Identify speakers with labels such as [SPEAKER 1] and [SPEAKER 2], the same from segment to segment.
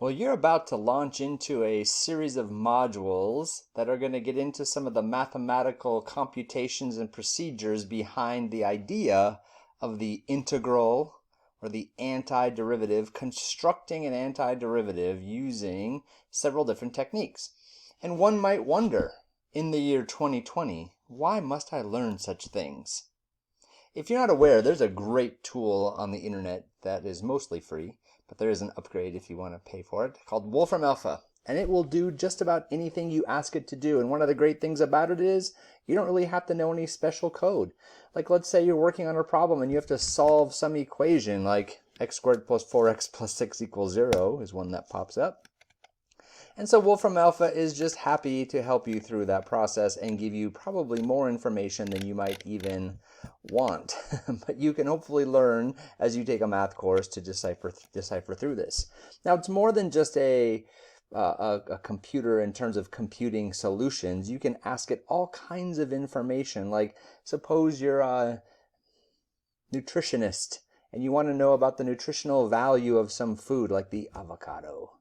[SPEAKER 1] Well, you're about to launch into a series of modules that are going to get into some of the mathematical computations and procedures behind the idea of the integral or the antiderivative, constructing an antiderivative using several different techniques. And one might wonder, in the year 2020, why must I learn such things? If you're not aware, there's a great tool on the internet that is mostly free, but there is an upgrade if you want to pay for it, called Wolfram Alpha. And it will do just about anything you ask it to do. And one of the great things about it is you don't really have to know any special code. Like, let's say you're working on a problem and you have to solve some equation, like x squared plus 4x plus 6 equals 0 is one that pops up. And so Wolfram Alpha is just happy to help you through that process and give you probably more information than you might even want. But you can hopefully learn as you take a math course to decipher through this. Now, it's more than just a computer in terms of computing solutions. You can ask it all kinds of information. Like, suppose you're a nutritionist and you want to know about the nutritional value of some food, like the avocado.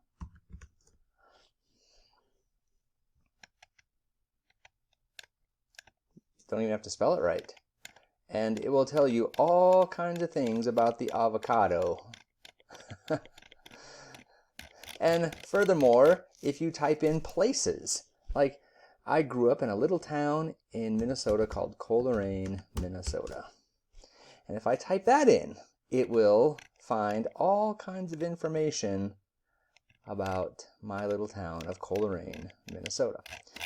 [SPEAKER 1] Don't even have to spell it right. And it will tell you all kinds of things about the avocado. And furthermore, if you type in places, like I grew up in a little town in Minnesota called Coleraine, Minnesota. And if I type that in, it will find all kinds of information about my little town of Coleraine, Minnesota.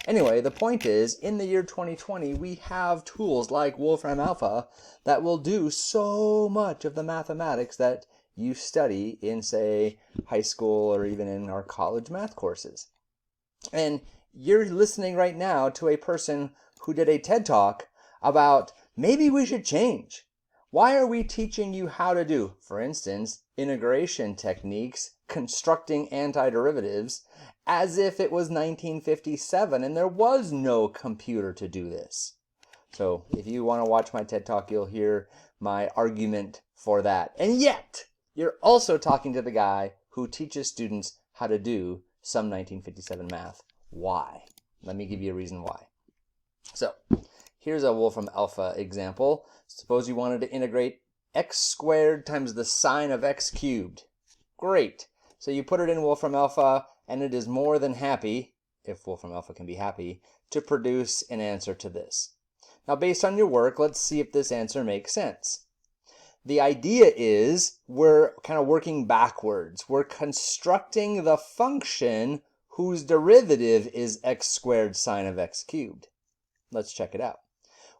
[SPEAKER 1] Anyway, the point is, in the year 2020, we have tools like Wolfram Alpha that will do so much of the mathematics that you study in, say, high school or even in our college math courses. And you're listening right now to a person who did a TED Talk about maybe we should change. Why are we teaching you how to do, for instance, integration techniques, constructing antiderivatives, as if it was 1957 and there was no computer to do this? So if you want to watch my TED Talk, you'll hear my argument for that. And yet, you're also talking to the guy who teaches students how to do some 1957 math. Why? Let me give you a reason why. So, here's a Wolfram Alpha example. Suppose you wanted to integrate x squared times the sine of x cubed. Great. So you put it in Wolfram Alpha, and it is more than happy, if Wolfram Alpha can be happy, to produce an answer to this. Now, based on your work, let's see if this answer makes sense. The idea is we're kind of working backwards. We're constructing the function whose derivative is x squared sine of x cubed. Let's check it out.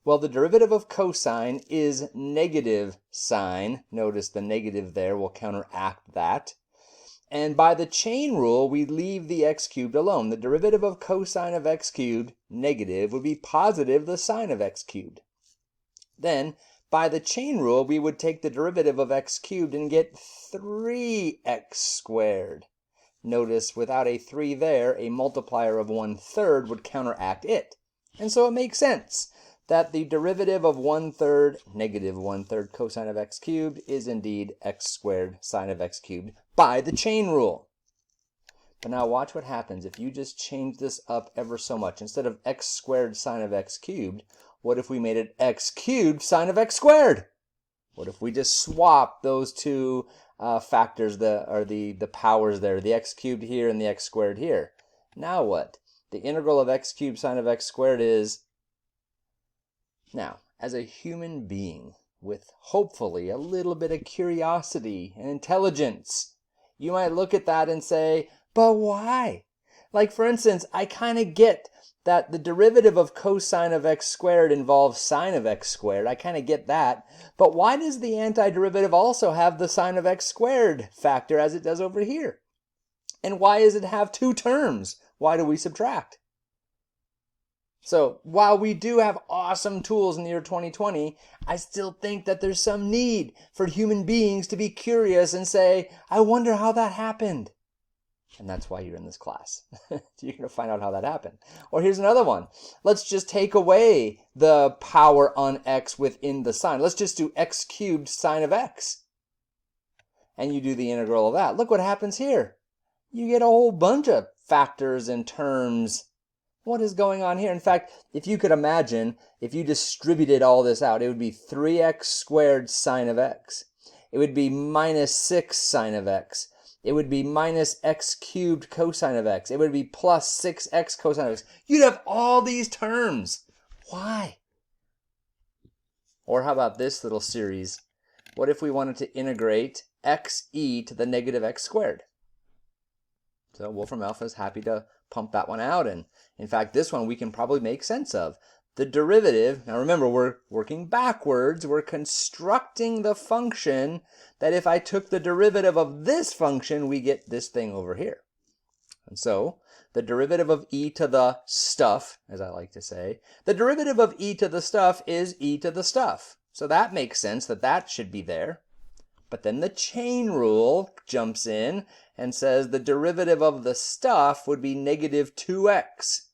[SPEAKER 1] Well, the derivative of cosine is negative sine. Notice the negative there will counteract that. And by the chain rule, we leave the x cubed alone. The derivative of cosine of x cubed, negative, would be positive the sine of x cubed. Then, by the chain rule, we would take the derivative of x cubed and get 3x squared. Notice without a 3 there, a multiplier of 1/3 would counteract it. And so it makes sense that the derivative of 1/3, negative 1/3 cosine of x cubed is indeed x squared sine of x cubed by the chain rule. But now watch what happens if you just change this up ever so much. Instead of x squared sine of x cubed, what if we made it x cubed sine of x squared? What if we just swap those two factors, the powers there, the x cubed here and the x squared here? Now what? The integral of x cubed sine of x squared is... Now, as a human being with hopefully a little bit of curiosity and intelligence, you might look at that and say, but why? Like, for instance, I kind of get that the derivative of cosine of x squared involves sine of x squared. I kind of get that. But why does the antiderivative also have the sine of x squared factor as it does over here? And why does it have two terms? Why do we subtract? So while we do have awesome tools in the year 2020, I still think that there's some need for human beings to be curious and say, I wonder how that happened. And that's why you're in this class. You're going to find out how that happened. Or here's another one. Let's just take away the power on x within the sine. Let's just do x cubed sine of x. And you do the integral of that. Look what happens here. you get a whole bunch of factors and terms. What is going on here? In fact, if you could imagine, if you distributed all this out, it would be 3x squared sine of x. It would be minus 6 sine of x. It would be minus x cubed cosine of x. It would be plus 6x cosine of x. You'd have all these terms. Why? Or how about this little series? What if we wanted to integrate xe to the negative x squared? So Wolfram Alpha is happy to pump that one out. And in fact, this one we can probably make sense of. The derivative, now remember, we're working backwards. We're constructing the function that if I took the derivative of this function, we get this thing over here. And so the derivative of e to the stuff, as I like to say, the derivative of e to the stuff is e to the stuff. So that makes sense that that should be there. But then the chain rule jumps in and says the derivative of the stuff would be negative 2x.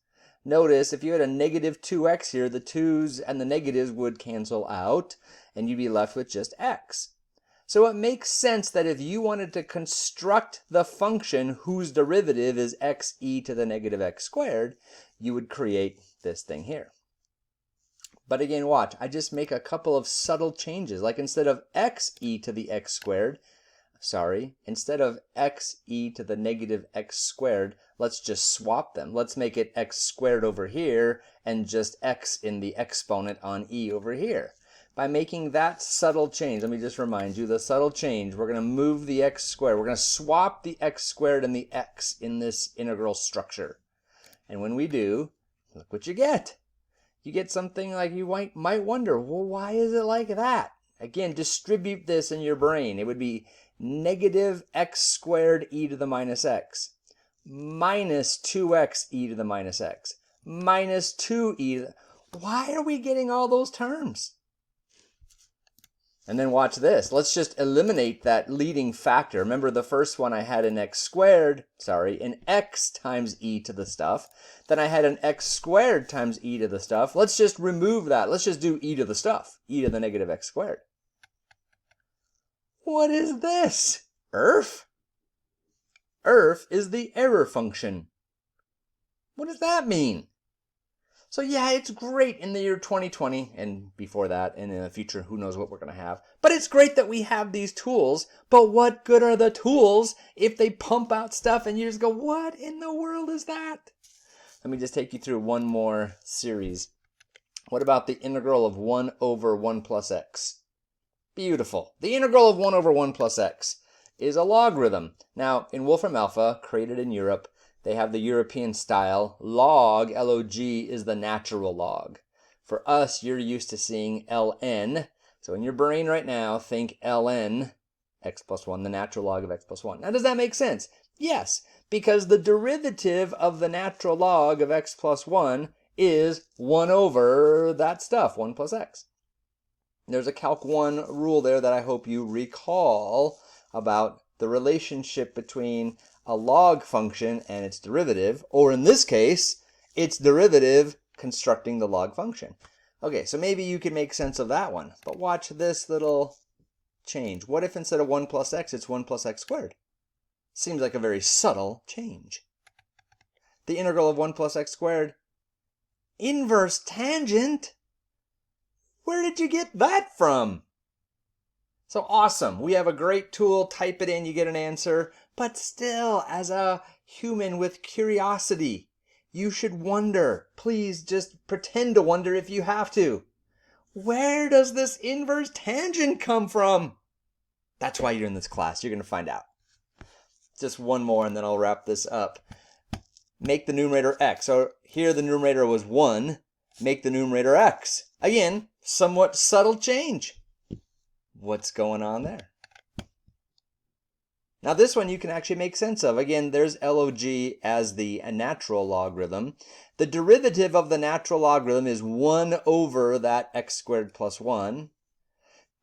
[SPEAKER 1] Notice if you had a negative 2x here, the 2's and the negatives would cancel out, and you'd be left with just x. So it makes sense that if you wanted to construct the function whose derivative is xe to the negative x squared, you would create this thing here. But again, watch, I just make a couple of subtle changes. Like instead of xe to the x squared, instead of xe to the negative x squared, let's just swap them. Let's make it x squared over here and just x in the exponent on e over here. By making that subtle change, let me just remind you, the subtle change, we're going to move the x squared. We're going to swap the x squared and the x in this integral structure. And when we do, look what you get. You get something like you might wonder, well, why is it like that? Again, distribute this in your brain. It would be negative x squared e to the minus x minus 2x e to the minus x minus 2e to the... Why are we getting all those terms? And then watch this. Let's just eliminate that leading factor. Remember the first one I had an x times e to the stuff. Then I had an x squared times e to the stuff. Let's just remove that. Let's just do e to the stuff. E to the negative x squared. What is this? ERF? ERF is the error function. What does that mean? So yeah, it's great in the year 2020 and before that, and in the future, who knows what we're going to have. But it's great that we have these tools, but what good are the tools if they pump out stuff and you just go, what in the world is that? Let me just take you through one more series. What about the integral of 1 over 1 plus x? Beautiful. The integral of 1 over 1 plus x is a logarithm. Now, in Wolfram Alpha, created in Europe, they have the European style. Log, L-O-G, is the natural log. For us, you're used to seeing ln. So in your brain right now, think ln, x plus 1, the natural log of x plus 1. Now, does that make sense? Yes, because the derivative of the natural log of x plus 1 is 1 over that stuff, 1 plus x. There's a Calc 1 rule there that I hope you recall about the relationship between a log function and its derivative, or in this case, its derivative constructing the log function. Okay, so maybe you can make sense of that one, but watch this little change. What if instead of 1 plus x, it's 1 plus x squared? Seems like a very subtle change. The integral of 1 plus x squared, inverse tangent? Where did you get that from? So awesome. We have a great tool. Type it in, you get an answer. But still, as a human with curiosity, you should wonder. Please just pretend to wonder if you have to. Where does this inverse tangent come from? That's why you're in this class. You're going to find out. Just one more and then I'll wrap this up. Make the numerator x. So here the numerator was 1. Make the numerator x. Again, somewhat subtle change. What's going on there? Now this one you can actually make sense of. Again, there's log as the natural logarithm. The derivative of the natural logarithm is 1 over that x squared plus 1.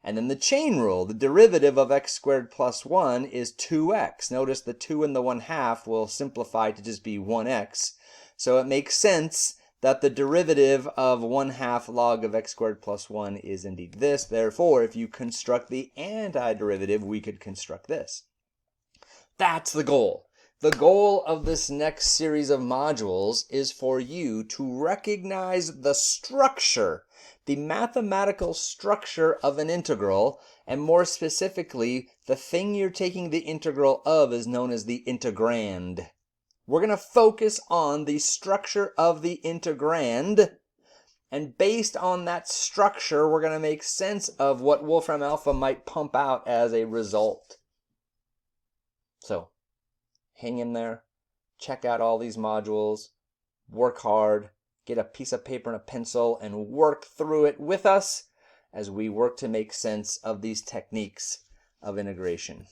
[SPEAKER 1] And then the chain rule, the derivative of x squared plus 1 is 2x. Notice the 2 and the 1/2 will simplify to just be 1x. So it makes sense that the derivative of 1/2 log of x squared plus 1 is indeed this. Therefore, if you construct the antiderivative, we could construct this. That's the goal. The goal of this next series of modules is for you to recognize the structure, the mathematical structure of an integral, and more specifically, the thing you're taking the integral of is known as the integrand. We're going to focus on the structure of the integrand, and based on that structure, we're going to make sense of what Wolfram Alpha might pump out as a result. So, hang in there, check out all these modules, work hard, get a piece of paper and a pencil, and work through it with us as we work to make sense of these techniques of integration.